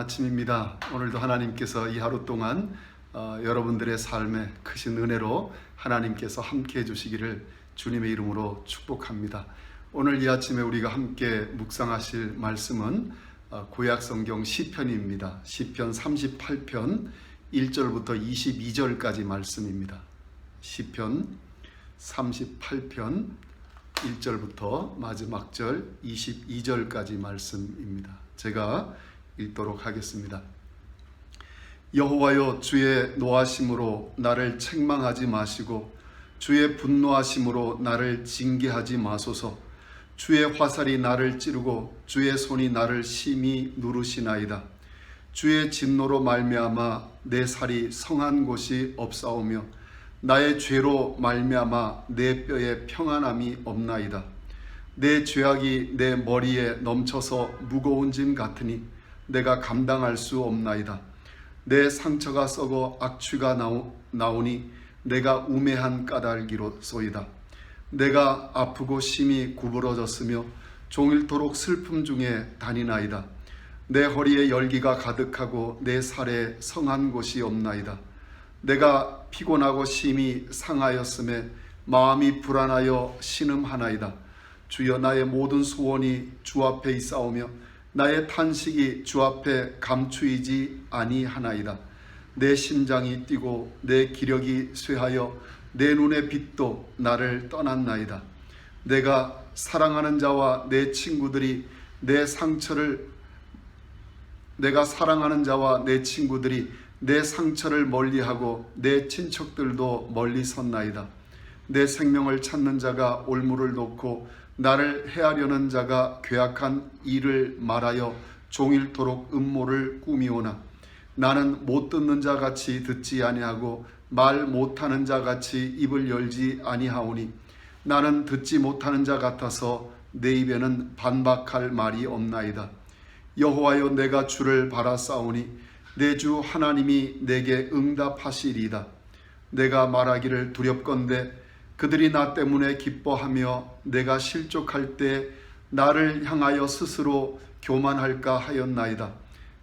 아침입니다. 오늘도 하나님께서 이 하루 동안 여러분들의 삶에 크신 은혜로 하나님께서 함께 해주시기를 주님의 이름으로 축복합니다. 오늘 이 아침에 우리가 함께 묵상하실 말씀은 구약성경 시편입니다. 시편 38편 1절부터 22절까지 말씀입니다. 시편 38편 1절부터 마지막 절 22절까지 말씀입니다. 제가 읽도록 하겠습니다. 여호와여, 주의 노하심으로 나를 책망하지 마시고 주의 분노하심으로 나를 징계하지 마소서. 주의 화살이 나를 찌르고 주의 손이 나를 심히 누르시나이다. 주의 진노로 말미암아 내 살이 성한 곳이 없사오며 나의 죄로 말미암아 내 뼈에 평안함이 없나이다. 내 죄악이 내 머리에 넘쳐서 무거운 짐 같으니 내가 감당할 수 없나이다. 내 상처가 썩어 악취가 나오니 내가 우매한 까닭이로소이다. 내가 아프고 심히 구부러졌으며 종일토록 슬픔 중에 다니나이다. 내 허리에 열기가 가득하고 내 살에 성한 곳이 없나이다. 내가 피곤하고 심히 상하였음에 마음이 불안하여 신음하나이다. 주여, 나의 모든 소원이 주 앞에 있사오며 나의 탄식이 주 앞에 감추이지 아니하나이다. 내 심장이 뛰고 내 기력이 쇠하여 내 눈의 빛도 나를 떠났나이다. 내가 사랑하는 자와 내 친구들이 내 상처를 멀리하고 내 친척들도 멀리 섰나이다. 내 생명을 찾는 자가 올무를 놓고 나를 해하려는 자가 괴악한 일을 말하여 종일토록 음모를 꾸미오나 나는 못 듣는 자 같이 듣지 아니하고 말 못하는 자 같이 입을 열지 아니하오니 나는 듣지 못하는 자 같아서 내 입에는 반박할 말이 없나이다. 여호와여, 내가 주를 바라싸우니 내 주 하나님이 내게 응답하시리이다. 내가 말하기를 두렵건대 그들이 나 때문에 기뻐하며 내가 실족할 때 나를 향하여 스스로 교만할까 하였나이다.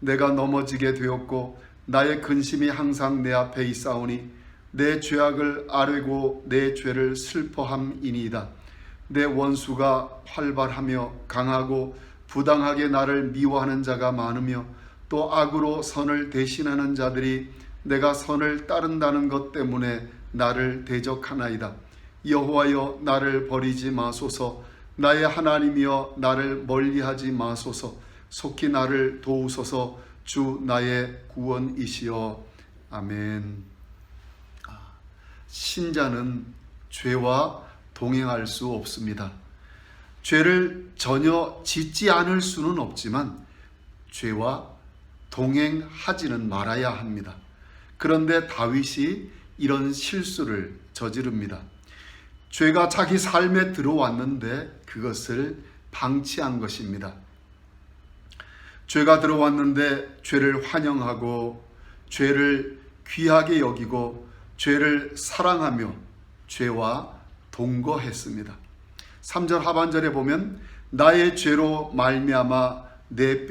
내가 넘어지게 되었고 나의 근심이 항상 내 앞에 있사오니 내 죄악을 아뢰고 내 죄를 슬퍼함이니이다. 내 원수가 활발하며 강하고 부당하게 나를 미워하는 자가 많으며 또 악으로 선을 대신하는 자들이 내가 선을 따른다는 것 때문에 나를 대적하나이다. 여호와여, 나를 버리지 마소서. 나의 하나님이여, 나를 멀리하지 마소서. 속히 나를 도우소서. 주 나의 구원이시여. 아멘. 신자는 죄와 동행할 수 없습니다. 죄를 전혀 짓지 않을 수는 없지만 죄와 동행하지는 말아야 합니다. 그런데 다윗이 이런 실수를 저지릅니다. 죄가 자기 삶에 들어왔는데 그것을 방치한 것입니다. 죄가 들어왔는데 죄를 환영하고 죄를 귀하게 여기고 죄를 사랑하며 죄와 동거했습니다. 3절 하반절에 보면 나의 죄로 말미암아 내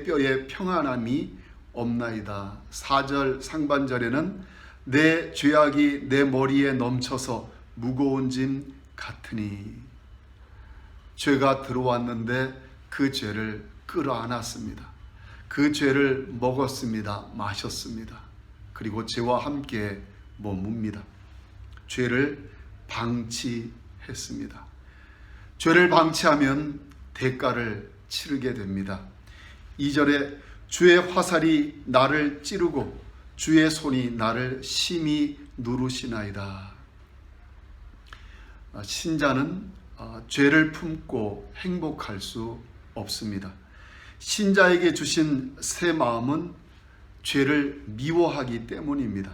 뼈에 평안함이 없나이다. 4절 상반절에는 내 죄악이 내 머리에 넘쳐서 무거운 짐 같으니, 죄가 들어왔는데 그 죄를 끌어안았습니다. 그 죄를 먹었습니다. 마셨습니다. 그리고 죄와 함께 머뭅니다. 죄를 방치했습니다. 죄를 방치하면 대가를 치르게 됩니다. 2절에 주의 화살이 나를 찌르고 주의 손이 나를 심히 누르시나이다. 신자는 죄를 품고 행복할 수 없습니다. 신자에게 주신 새 마음은 죄를 미워하기 때문입니다.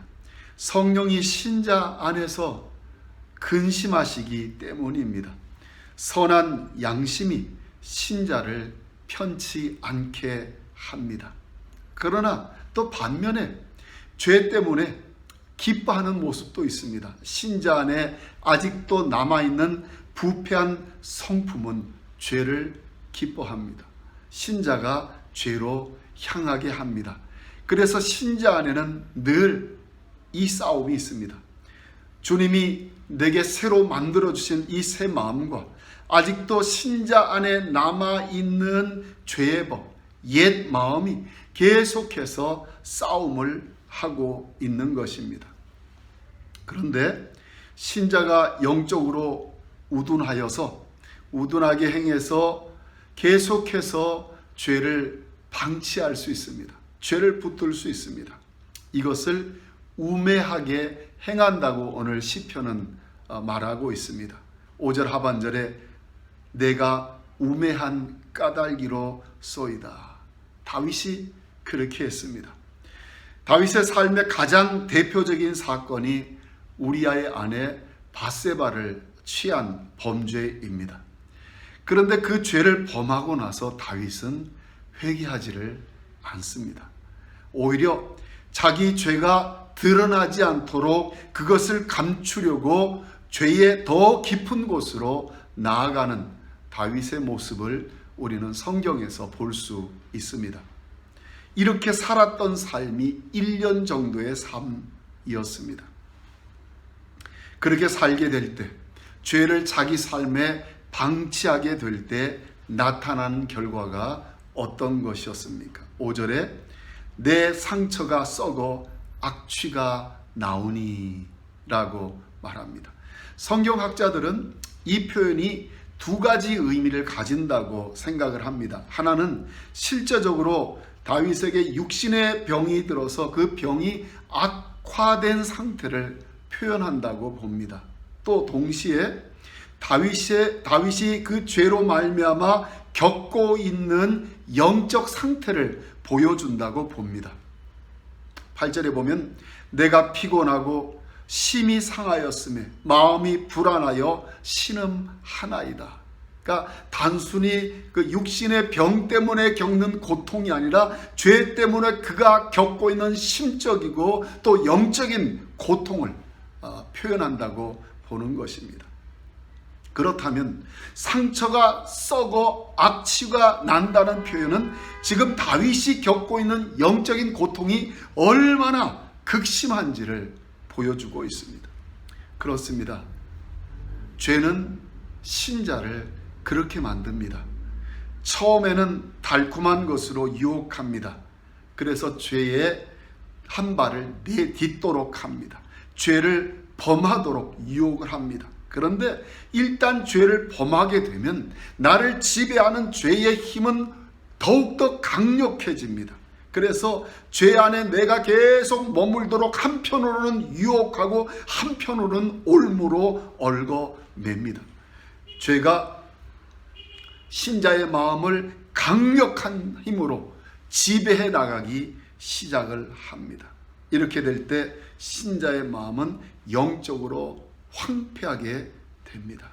성령이 신자 안에서 근심하시기 때문입니다. 선한 양심이 신자를 편치 않게 합니다. 그러나 또 반면에 죄 때문에 기뻐하는 모습도 있습니다. 신자 안에 아직도 남아있는 부패한 성품은 죄를 기뻐합니다. 신자가 죄로 향하게 합니다. 그래서 신자 안에는 늘 이 싸움이 있습니다. 주님이 내게 새로 만들어주신 이 새 마음과 아직도 신자 안에 남아있는 죄의 법, 옛 마음이 계속해서 싸움을 하고 있는 것입니다. 그런데 신자가 영적으로 우둔하게 행해서 계속해서 죄를 방치할 수 있습니다. 죄를 붙들 수 있습니다. 이것을 우매하게 행한다고 오늘 시편은 말하고 있습니다. 5절 하반절에 내가 우매한 까닭이로 쏘이다. 다윗이 그렇게 했습니다. 다윗의 삶의 가장 대표적인 사건이 우리아의 아내 밧세바를 취한 범죄입니다. 그런데 그 죄를 범하고 나서 다윗은 회개하지를 않습니다. 오히려 자기 죄가 드러나지 않도록 그것을 감추려고 죄의 더 깊은 곳으로 나아가는 다윗의 모습을 우리는 성경에서 볼 수 있습니다. 이렇게 살았던 삶이 1년 정도의 삶이었습니다. 그렇게 살게 될 때, 죄를 자기 삶에 방치하게 될 때 나타나는 결과가 어떤 것이었습니까? 5절에 내 상처가 썩어 악취가 나오니 라고 말합니다. 성경학자들은 이 표현이 두 가지 의미를 가진다고 생각을 합니다. 하나는 실제적으로 다윗에게 육신의 병이 들어서 그 병이 악화된 상태를 표현한다고 봅니다. 또 동시에 다윗이 그 죄로 말미암아 겪고 있는 영적 상태를 보여준다고 봅니다. 8절에 보면 내가 피곤하고 심히 상하였으며 마음이 불안하여 신음하나이다. 그러니까 단순히 그 육신의 병 때문에 겪는 고통이 아니라 죄 때문에 그가 겪고 있는 심적이고 또 영적인 고통을 표현한다고 보는 것입니다. 그렇다면 상처가 썩어 악취가 난다는 표현은 지금 다윗이 겪고 있는 영적인 고통이 얼마나 극심한지를 보여주고 있습니다. 그렇습니다. 죄는 신자를 그렇게 만듭니다. 처음에는 달콤한 것으로 유혹합니다. 그래서 죄에 한 발을 내딛도록 합니다. 죄를 범하도록 유혹을 합니다. 그런데 일단 죄를 범하게 되면 나를 지배하는 죄의 힘은 더욱더 강력해집니다. 그래서 죄 안에 내가 계속 머물도록 한편으로는 유혹하고 한편으로는 올무로 얽어맵니다. 죄가 신자의 마음을 강력한 힘으로 지배해 나가기 시작을 합니다. 이렇게 될 때 신자의 마음은 영적으로 황폐하게 됩니다.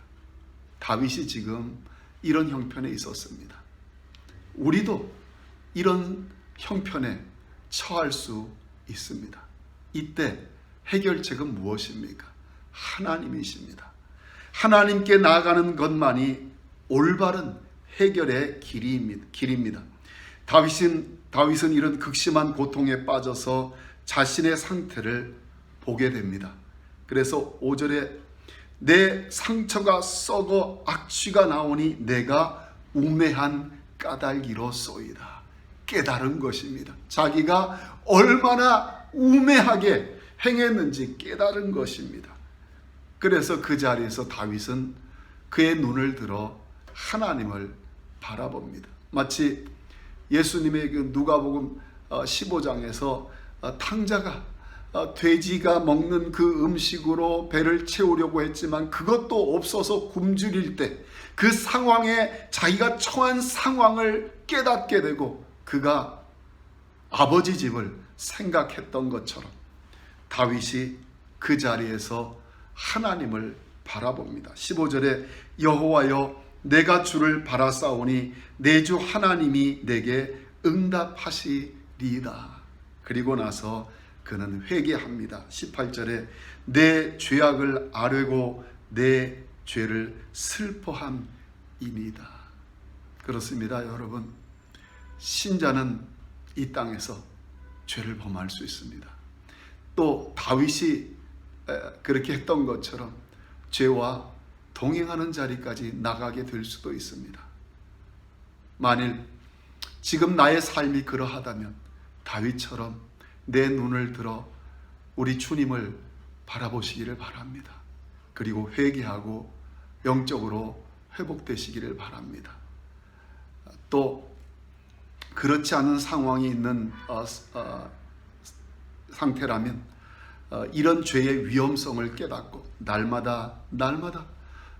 다윗이 지금 이런 형편에 있었습니다. 우리도 이런 형편에 처할 수 있습니다. 이때 해결책은 무엇입니까? 하나님이십니다. 하나님께 나아가는 것만이 올바른 해결의 길입니다. 다윗은 이런 극심한 고통에 빠져서 자신의 상태를 보게 됩니다. 그래서 5절에 내 상처가 썩어 악취가 나오니 내가 우매한 까닭이로 쏘이다. 깨달은 것입니다. 자기가 얼마나 우매하게 행했는지 깨달은 것입니다. 그래서 그 자리에서 다윗은 그의 눈을 들어 하나님을 바라봅니다. 마치 예수님의 그 누가복음 15장에서 탕자가 돼지가 먹는 그 음식으로 배를 채우려고 했지만 그것도 없어서 굶주릴 때 그 상황에 자기가 처한 상황을 깨닫게 되고 그가 아버지 집을 생각했던 것처럼 다윗이 그 자리에서 하나님을 바라봅니다. 15절에 여호와여 내가 주를 바라싸우니 내 주 하나님이 내게 응답하시리이다. 그리고 나서 그는 회개합니다. 18절에 내 죄악을 아뢰고 내 죄를 슬퍼함이니이다. 그렇습니다. 여러분, 신자는 이 땅에서 죄를 범할 수 있습니다. 또 다윗이 그렇게 했던 것처럼 죄와 동행하는 자리까지 나가게 될 수도 있습니다. 만일 지금 나의 삶이 그러하다면 다윗처럼 내 눈을 들어 우리 주님을 바라보시기를 바랍니다. 그리고 회개하고 영적으로 회복되시기를 바랍니다. 또 그렇지 않은 상황이 있는 상태라면 이런 죄의 위험성을 깨닫고 날마다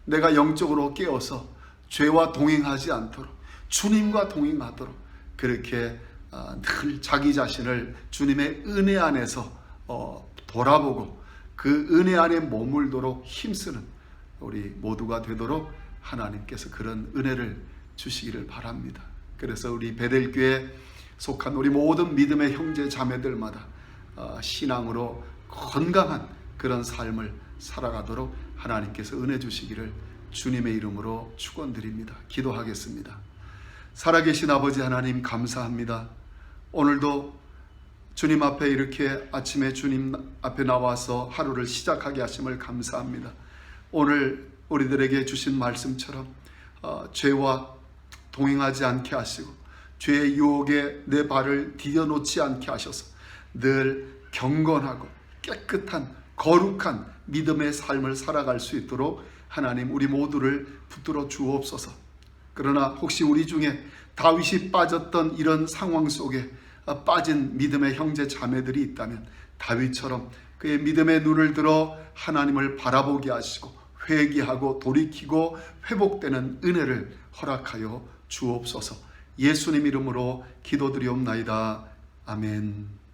내가 영적으로 깨어서 죄와 동행하지 않도록 주님과 동행하도록 그렇게 늘 자기 자신을 주님의 은혜 안에서 돌아보고 그 은혜 안에 머물도록 힘쓰는 우리 모두가 되도록 하나님께서 그런 은혜를 주시기를 바랍니다. 그래서 우리 베델교회에 속한 우리 모든 믿음의 형제 자매들마다 신앙으로 건강한 그런 삶을 살아가도록 하나님께서 은혜 주시기를 주님의 이름으로 축원드립니다. 기도하겠습니다. 살아계신 아버지 하나님 감사합니다. 오늘도 주님 앞에 이렇게 아침에 주님 앞에 나와서 하루를 시작하게 하심을 감사합니다. 오늘 우리들에게 주신 말씀처럼 죄와 동행하지 않게 하시고 죄의 유혹에 내 발을 디뎌놓지 않게 하셔서 늘 경건하고 깨끗한 거룩한 믿음의 삶을 살아갈 수 있도록 하나님 우리 모두를 붙들어 주옵소서. 그러나 혹시 우리 중에 다윗이 빠졌던 이런 상황 속에 빠진 믿음의 형제 자매들이 있다면 다윗처럼 그의 믿음의 눈을 들어 하나님을 바라보게 하시고 회개하고 돌이키고 회복되는 은혜를 허락하여 주옵소서. 예수님 이름으로 기도드리옵나이다. 아멘.